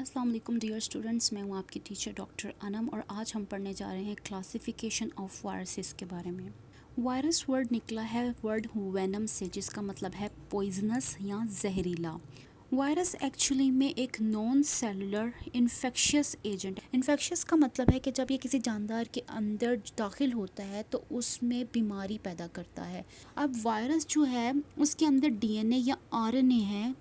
अस्सलाम वालेकुम dear students, मैं हूँ आपकी टीचर डॉक्टर अनम और आज हम पढ़ने जा रहे हैं क्लासिफिकेशन ऑफ वायरसेस के बारे में। वायरस वर्ड निकला है वर्ड वेनम से, जिसका मतलब है पॉइजनस या जहरीला। वायरस एक्चुअली में एक नॉन सेलुलर इन्फेक्शियस एजेंट है। इन्फेक्शियस का मतलब है कि जब ये किसी जानदार के अंदर दाखिल होता है तो उसमें बीमारी पैदा करता है। अब वायरस जो है उसके अंदर डीएनए या आरएनए है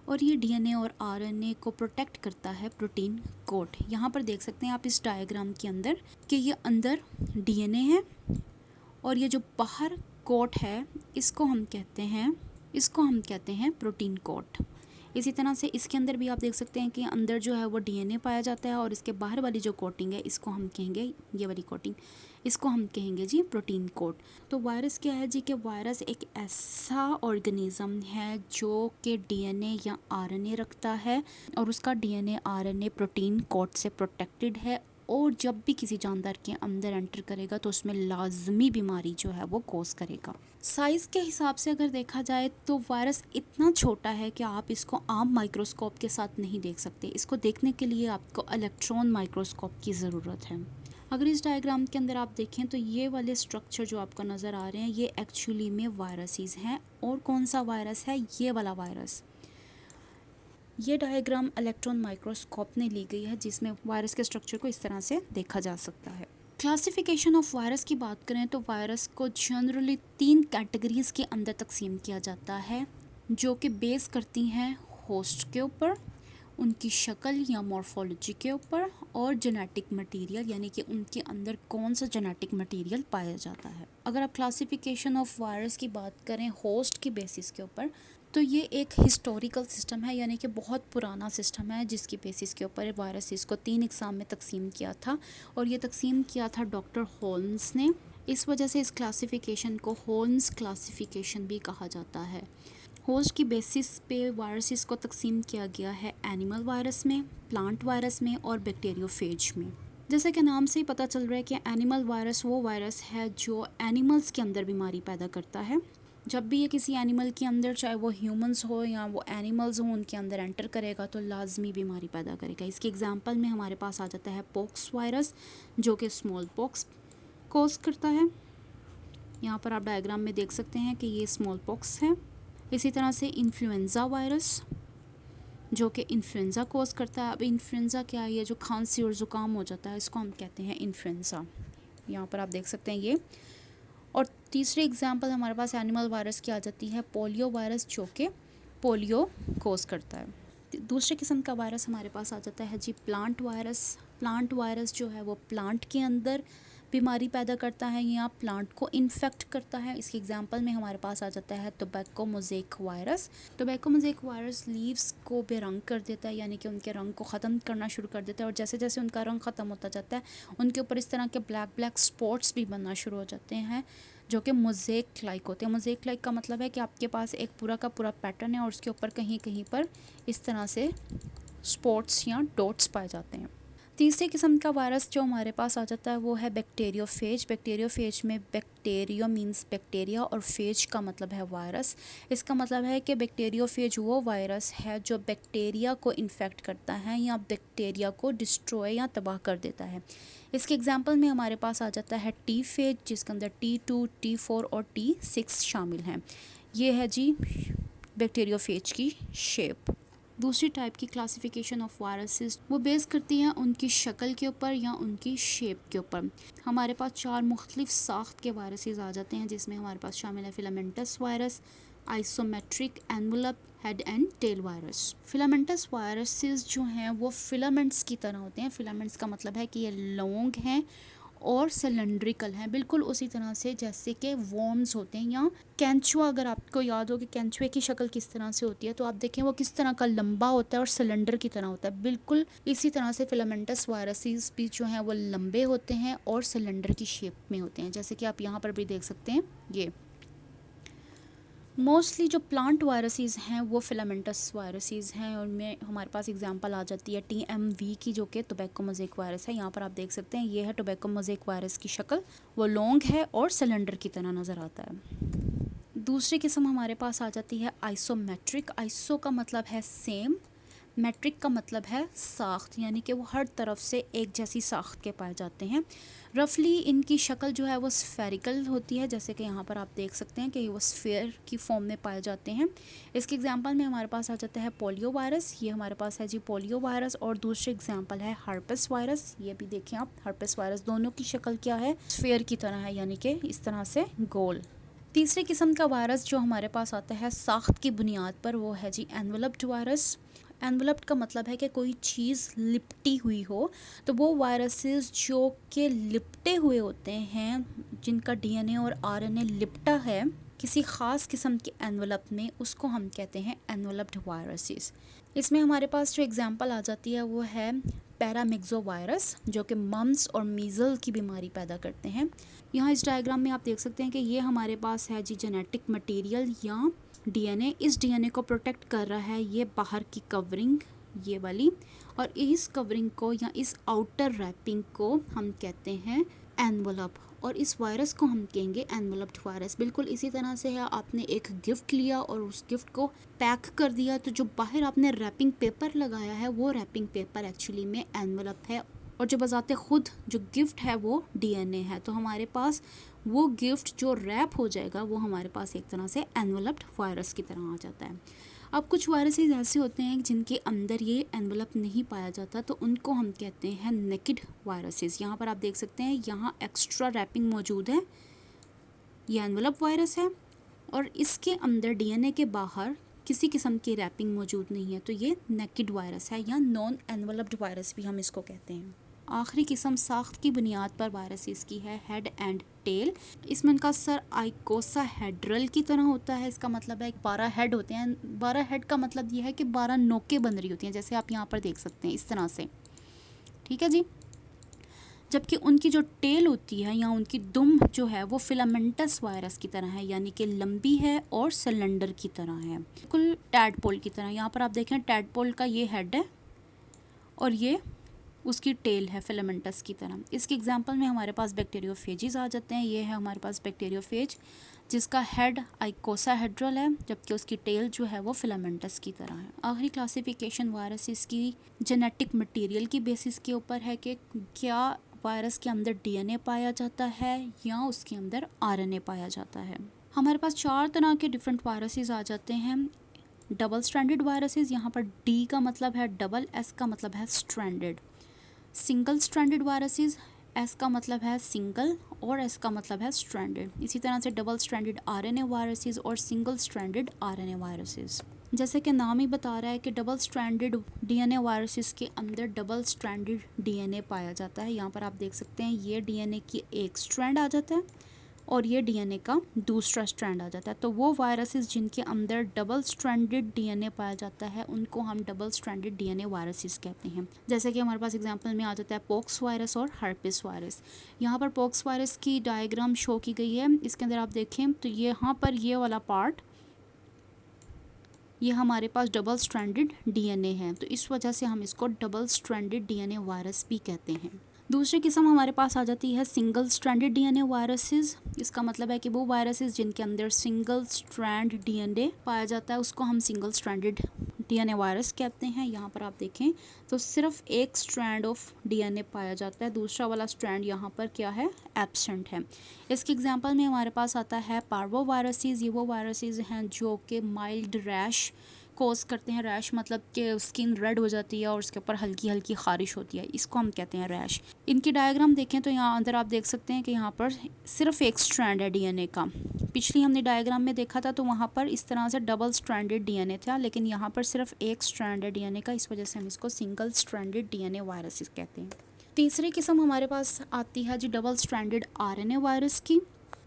और ये डीएनए और आरएनए को प्रोटेक्ट करता है प्रोटीन कोट। यहाँ पर देख सकते हैं आप इस डायग्राम के अंदर कि ये अंदर डीएनए है और ये जो बाहर कोट है इसको हम कहते हैं प्रोटीन कोट। इसी तरह से इसके अंदर भी आप देख सकते हैं कि अंदर जो है वो डीएनए पाया जाता है और इसके बाहर वाली जो कोटिंग है इसको हम कहेंगे, ये वाली कोटिंग इसको हम कहेंगे जी प्रोटीन कोट। तो वायरस क्या है जी कि वायरस एक ऐसा ऑर्गेनिज्म है जो कि डीएनए या आरएनए रखता है और उसका डीएनए आरएनए प्रोटीन कोट से प्रोटेक्टेड है और जब भी किसी जानदार के अंदर एंटर करेगा तो उसमें लाजमी बीमारी जो है वो कोस करेगा। साइज़ के हिसाब से अगर देखा जाए तो वायरस इतना छोटा है कि आप इसको आम माइक्रोस्कोप के साथ नहीं देख सकते। इसको देखने के लिए आपको इलेक्ट्रॉन माइक्रोस्कोप की ज़रूरत है। अगर इस डायग्राम के अंदर आप देखें तो ये वाले स्ट्रक्चर जो आपको नज़र आ रहे हैं ये एक्चुअली में वायरसेस हैं। और कौन सा वायरस है? ये वाला वायरस। ये डायग्राम इलेक्ट्रॉन माइक्रोस्कोप ने ली गई है जिसमें वायरस के स्ट्रक्चर को इस तरह से देखा जा सकता है। क्लासिफिकेशन ऑफ वायरस की बात करें तो वायरस को जनरली 3 कैटेगरीज के अंदर तकसीम किया जाता है जो कि बेस करती हैं होस्ट के ऊपर, उनकी शक्ल या मॉर्फोलॉजी के ऊपर और जेनेटिक मटेरियल, यानी कि उनके अंदर कौन सा जेनेटिक मटेरियल पाया जाता है। अगर आप क्लासिफिकेशन ऑफ वायरस की बात करें होस्ट की बेसिस के ऊपर तो ये एक हिस्टोरिकल सिस्टम है, यानी कि बहुत पुराना सिस्टम है जिसकी बेसिस के ऊपर वायरसेस को 3 इकसाम में तकसीम किया था और ये तकसीम किया था डॉक्टर होल्म्स ने। इस वजह से इस क्लासिफिकेशन को होल्म्स क्लासिफिकेशन भी कहा जाता है। होस्ट की बेसिस पे वायरसेस को तकसीम किया गया है एनिमल वायरस में, प्लांट वायरस में और बैक्टीरियोफेज में। जैसे कि नाम से ही पता चल रहा है कि एनिमल वायरस वो वायरस है जो एनिमल्स के अंदर बीमारी पैदा करता है। जब भी ये किसी एनिमल के अंदर, चाहे वो ह्यूमंस हो या वो एनिमल्स हो, उनके अंदर एंटर करेगा तो लाजमी बीमारी पैदा करेगा। इसके एग्जांपल में हमारे पास आ जाता है पॉक्स वायरस जो कि स्मॉल पॉक्स कोज करता है। यहाँ पर आप डायग्राम में देख सकते हैं कि ये स्मॉल पॉक्स है। इसी तरह से इन्फ्लुएंज़ा वायरस जो कि इन्फ्लुएंज़ा कोज करता है। अब इन्फ्लुएंज़ा क्या है? ये जो खांसी और ज़ुकाम हो जाता है इसको हम कहते हैं इन्फ्लुएंज़ा। यहाँ पर आप देख सकते हैं ये। और तीसरी एग्जांपल हमारे पास एनिमल वायरस की आ जाती है पोलियो वायरस जो कि पोलियो कोज करता है। दूसरे किस्म का वायरस हमारे पास आ जाता है जी प्लांट वायरस। प्लांट वायरस जो है वो प्लांट के अंदर बीमारी पैदा करता है या प्लांट को इन्फेक्ट करता है। इसके एग्जांपल में हमारे पास आ जाता है tobacco mosaic virus. Tobacco mosaic virus leaves को बेरंग कर देता है, यानी कि उनके रंग को ख़त्म करना शुरू कर देता है और जैसे जैसे उनका रंग ख़त्म होता जाता है उनके ऊपर इस तरह के ब्लैक ब्लैक स्पॉट्स भी बनना शुरू हो जाते हैं जो कि मोज़ेक लाइक होते हैं। मोज़ेक लाइक का मतलब है कि आपके पास एक पूरा का पूरा पैटर्न है और उसके ऊपर कहीं कहीं पर इस तरह से स्पॉट्स या डॉट्स पाए जाते हैं। तीसरे किस्म का वायरस जो हमारे पास आ जाता है वो है बैक्टीरियोफेज। बैक्टीरियोफेज में बैक्टीरियो मींस बैक्टीरिया और फेज का मतलब है वायरस। इसका मतलब है कि बैक्टीरियोफेज वो वायरस है जो बैक्टीरिया को इन्फेक्ट करता है या बैक्टीरिया को डिस्ट्रॉय या तबाह कर देता है। इसके एग्जांपल में हमारे पास आ जाता है टी फेज जिसके अंदर T2, T4 और T6 शामिल हैं। ये है जी बैक्टीरियोफेज की शेप। दूसरी टाइप की क्लासिफिकेशन ऑफ वायरसेस वो बेस करती हैं उनकी शक्ल के ऊपर या उनकी शेप के ऊपर। हमारे पास 4 मुख्तलिफ साख्त के वायरसेस आ जाते हैं जिसमें हमारे पास शामिल है filamentous virus, isometric envelope, head and tail virus. Filamentous viruses जो हैं वो फिलामेंट्स की तरह होते हैं। फिलामेंट्स का मतलब है कि ये लॉन्ग हैं और सिलेंड्रिकल हैं, बिल्कुल उसी तरह से जैसे कि वॉर्म्स होते हैं या कैंचुआ। अगर आपको याद हो कि कैंचुए की शक्ल किस तरह से होती है तो आप देखें वो किस तरह का लंबा होता है और सिलेंडर की तरह होता है। बिल्कुल इसी तरह से फिलामेंटस वायरसेस भी जो हैं वो लंबे होते हैं और सिलेंडर की शेप में होते हैं, जैसे कि आप यहाँ पर भी देख सकते हैं। ये मोस्टली जो प्लांट वायरसेस हैं वो फिलामेंटस वायरसेस हैं और में हमारे पास एग्जांपल आ जाती है TMV की जो कि टोबैको मोज़ेक वायरस है। यहाँ पर आप देख सकते हैं ये है टोबैको मोज़ेक वायरस की शक्ल, वो लॉन्ग है और सिलेंडर की तरह नज़र आता है। दूसरी किस्म हमारे पास आ जाती है आइसोमेट्रिक। आइसो का मतलब है सेम, मैट्रिक का मतलब है साख्त, यानी कि वो हर तरफ से एक जैसी साख्त के पाए जाते हैं। रफली इनकी शक्ल जो है वो स्फेरिकल होती है, जैसे कि यहाँ पर आप देख सकते हैं कि वो स्फेयर की फॉर्म में पाए जाते हैं। इसके एग्जांपल में हमारे पास आ जाता है पोलियो वायरस, ये हमारे पास है जी पोलियो वायरस। और दूसरे एग्जांपल है हर्पेस वायरस, ये भी देखें आप, हर्पेस वायरस दोनों की शक्ल क्या है, स्फेयर की तरह है, यानी कि इस तरह से गोल। तीसरी किस्म का वायरस जो हमारे पास आता है साख्त की बुनियाद पर, वो है जी एनवेलप्ड वायरस। एनवेलप्ड का मतलब है कि कोई चीज़ लिपटी हुई हो, तो वो वायरसेस जो कि लिपटे हुए होते हैं, जिनका डीएनए और आरएनए लिपटा है किसी ख़ास किस्म के एनवेलप में, उसको हम कहते हैं एनवेलप्ड वायरसेस। इसमें हमारे पास जो एग्जांपल आ जाती है वो है पैरामिक्सो वायरस, जो कि मम्स और मीज़ल की बीमारी पैदा करते हैं। यहाँ इस डायग्राम में आप देख सकते हैं कि ये हमारे पास है जी जेनेटिक मटेरियल या डीएनए। इस डीएनए को प्रोटेक्ट कर रहा है ये बाहर की कवरिंग, ये वाली, और इस कवरिंग को या इस आउटर रैपिंग को हम कहते हैं एनवलप, और इस वायरस को हम कहेंगे एनवलप्ड वायरस। बिल्कुल इसी तरह से है, आपने एक गिफ्ट लिया और उस गिफ्ट को पैक कर दिया, तो जो बाहर आपने रैपिंग पेपर लगाया है वो रैपिंग पेपर एक्चुअली में एनवलप है, और जो बजाते खुद जो गिफ्ट है वो डीएनए है। तो हमारे पास वो गिफ्ट जो रैप हो जाएगा वो हमारे पास एक तरह से एनवलप्ड वायरस की तरह आ जाता है। अब कुछ वायरसेस ऐसे होते हैं जिनके अंदर ये एनवलप नहीं पाया जाता, तो उनको हम कहते हैं नेकेड वायरसेस। यहाँ पर आप देख सकते हैं, यहाँ एक्स्ट्रा रैपिंग मौजूद है, ये एनवलप वायरस है, और इसके अंदर डीएनए के बाहर किसी किस्म की रैपिंग मौजूद नहीं है, तो ये नेकेड वायरस है या नॉन एनवलप्ड वायरस भी हम इसको कहते हैं। आखिरी किस्म साख्त की बुनियाद पर वायरसेस की है हेड एंड टेल। इसमें इनका सर आइकोसाहेड्रल की तरह होता है, इसका मतलब है 12 हेड होते हैं। 12 हेड का मतलब ये है कि 12 नोकें बन रही होती हैं, जैसे आप यहाँ पर देख सकते हैं इस तरह से, ठीक है जी। जबकि उनकी जो टेल होती है या उनकी दुम जो है वो फिलामेंटस वायरस की तरह है, यानी कि लंबी है और सिलेंडर की तरह है, बिल्कुल टैडपोल की तरह। यहाँ पर आप देखें टैडपोल का ये हेड है और ये उसकी टेल है फिलामेंटस की तरह। इसके एग्जांपल में हमारे पास बैक्टीरियोफेजेस आ जाते हैं। ये है हमारे पास बैक्टीरियोफेज जिसका हेड आइकोसाहेड्रल है, जबकि उसकी टेल जो है वो फिलामेंटस की तरह है। आखिरी क्लासिफिकेशन वायरसेस की जेनेटिक मटेरियल की बेसिस के ऊपर है कि क्या वायरस के अंदर डीएनए पाया जाता है या उसके अंदर आरएनए पाया जाता है। हमारे पास 4 तरह के डिफरेंट वायरसेस आ जाते हैं। डबल स्ट्रैंडेड वायरसेस, यहाँ पर डी का मतलब है डबल, एस का मतलब है stranded. Single stranded viruses, S का मतलब है सिंगल और एस का मतलब है स्ट्रैंडेड। इसी तरह से डबल स्ट्रैंडेड आरएनए वायरसेस और सिंगल स्ट्रैंडेड आरएनए वायरसेस। जैसे कि नाम ही बता रहा है कि डबल स्ट्रैंडेड डीएनए वायरसेस के अंदर डबल स्ट्रैंडेड डीएनए पाया जाता है। यहाँ पर आप देख सकते हैं ये डीएनए की एक स्ट्रैंड आ जाता है और ये डीएनए का दूसरा स्ट्रैंड आ जाता है। तो वो वायरसेस जिनके अंदर डबल स्ट्रैंडेड डीएनए पाया जाता है उनको हम डबल स्ट्रैंडेड डीएनए वायरसेस कहते हैं। जैसे कि हमारे पास एग्जांपल में आ जाता है पॉक्स वायरस और हर्पिस वायरस। यहाँ पर पॉक्स वायरस की डायग्राम शो की गई है। इसके अंदर आप देखें तो ये यहाँ पर ये वाला पार्ट, ये हमारे पास डबल स्ट्रैंडेड डीएनए है, तो इस वजह से हम इसको डबल स्ट्रैंडेड डीएनए वायरस भी कहते हैं। दूसरी किस्म हमारे पास आ जाती है सिंगल स्ट्रैंडेड डीएनए वायरसेस। इसका मतलब है कि वो वायरसेस जिनके अंदर सिंगल स्ट्रैंड डीएनए पाया जाता है उसको हम सिंगल स्ट्रैंडेड डीएनए वायरस कहते हैं। यहाँ पर आप देखें तो सिर्फ एक स्ट्रैंड ऑफ डीएनए पाया जाता है, दूसरा वाला स्ट्रैंड यहाँ पर क्या है, एब्सेंट है। इसके एग्जांपल में हमारे पास आता है पार्वो वायरसेस। ये वो वायरसेस हैं जो कि माइल्ड रैश कोज करते हैं। रैश मतलब कि स्किन रेड हो जाती है और उसके ऊपर हल्की हल्की खारिश होती है, इसको हम कहते हैं रैश। इनकी डायग्राम देखें तो यहाँ अंदर आप देख सकते हैं कि यहाँ पर सिर्फ एक स्ट्रैंड है डीएनए का। पिछली हमने डायग्राम में देखा था तो वहाँ पर इस तरह से डबल स्ट्रैंडेड डीएनए था, लेकिन यहाँ पर सिर्फ एक स्ट्रैंड है डीएनए का, इस वजह से हम इसको सिंगल स्ट्रैंडेड डीएनए वायरसेस कहते हैं। तीसरी किस्म हमारे पास आती है जी डबल स्ट्रैंडेड आरएनए वायरस की।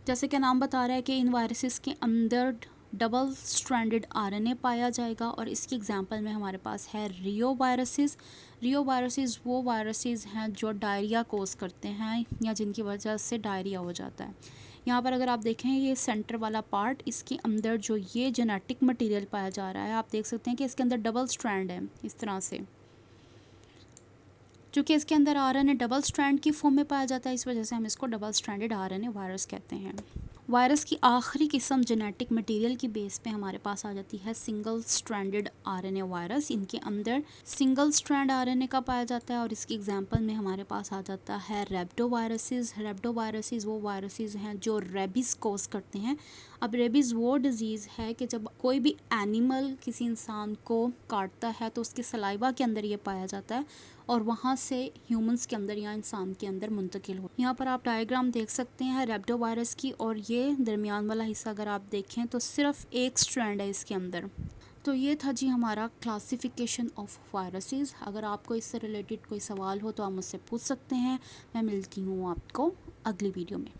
जैसे कि नाम बता रहा है कि इन वायरसेस के अंदर डबल स्ट्रैंडेड आरएनए पाया जाएगा, और इसकी एग्जांपल में हमारे पास है रियो वायरसेस। रियो वायरसेस वो वायरसेस हैं जो डायरिया कोज करते हैं या जिनकी वजह से डायरिया हो जाता है। यहाँ पर अगर आप देखें ये सेंटर वाला पार्ट, इसके अंदर जो ये जेनेटिक मटेरियल पाया जा रहा है, आप देख सकते हैं कि इसके अंदर डबल स्ट्रैंड है इस तरह से। चूँकि इसके अंदर आरएनए डबल स्ट्रैंड की फॉर्म में पाया जाता है, इस वजह से हम इसको डबल स्ट्रैंडेड आरएनए वायरस कहते हैं। वायरस की आखिरी किस्म जेनेटिक मटेरियल की बेस पे हमारे पास आ जाती है सिंगल स्ट्रैंडेड आरएनए वायरस। इनके अंदर सिंगल स्ट्रैंड आरएनए का पाया जाता है और इसकी एग्जांपल में हमारे पास आ जाता है रेप्टोवायरसेस। रेप्टोवायरसेस वो वायरसेस हैं जो रेबीज़ कोज करते हैं। अब रेबीज़ वो डिज़ीज़ है कि जब कोई भी एनिमल किसी इंसान को काटता है तो उसके सलाइवा के अंदर ये पाया जाता है और वहाँ से ह्यूमंस के अंदर या इंसान के अंदर मुंतकिल हो। यहाँ पर आप डायग्राम देख सकते हैं रेप्टो वायरस की, और ये दरमियान वाला हिस्सा अगर आप देखें तो सिर्फ एक स्ट्रैंड है इसके अंदर। तो ये था जी हमारा क्लासिफिकेशन ऑफ वायरसेस। अगर आपको इससे रिलेटेड कोई सवाल हो तो आप मुझसे पूछ सकते हैं। मैं मिलती हूँ आपको अगली वीडियो में।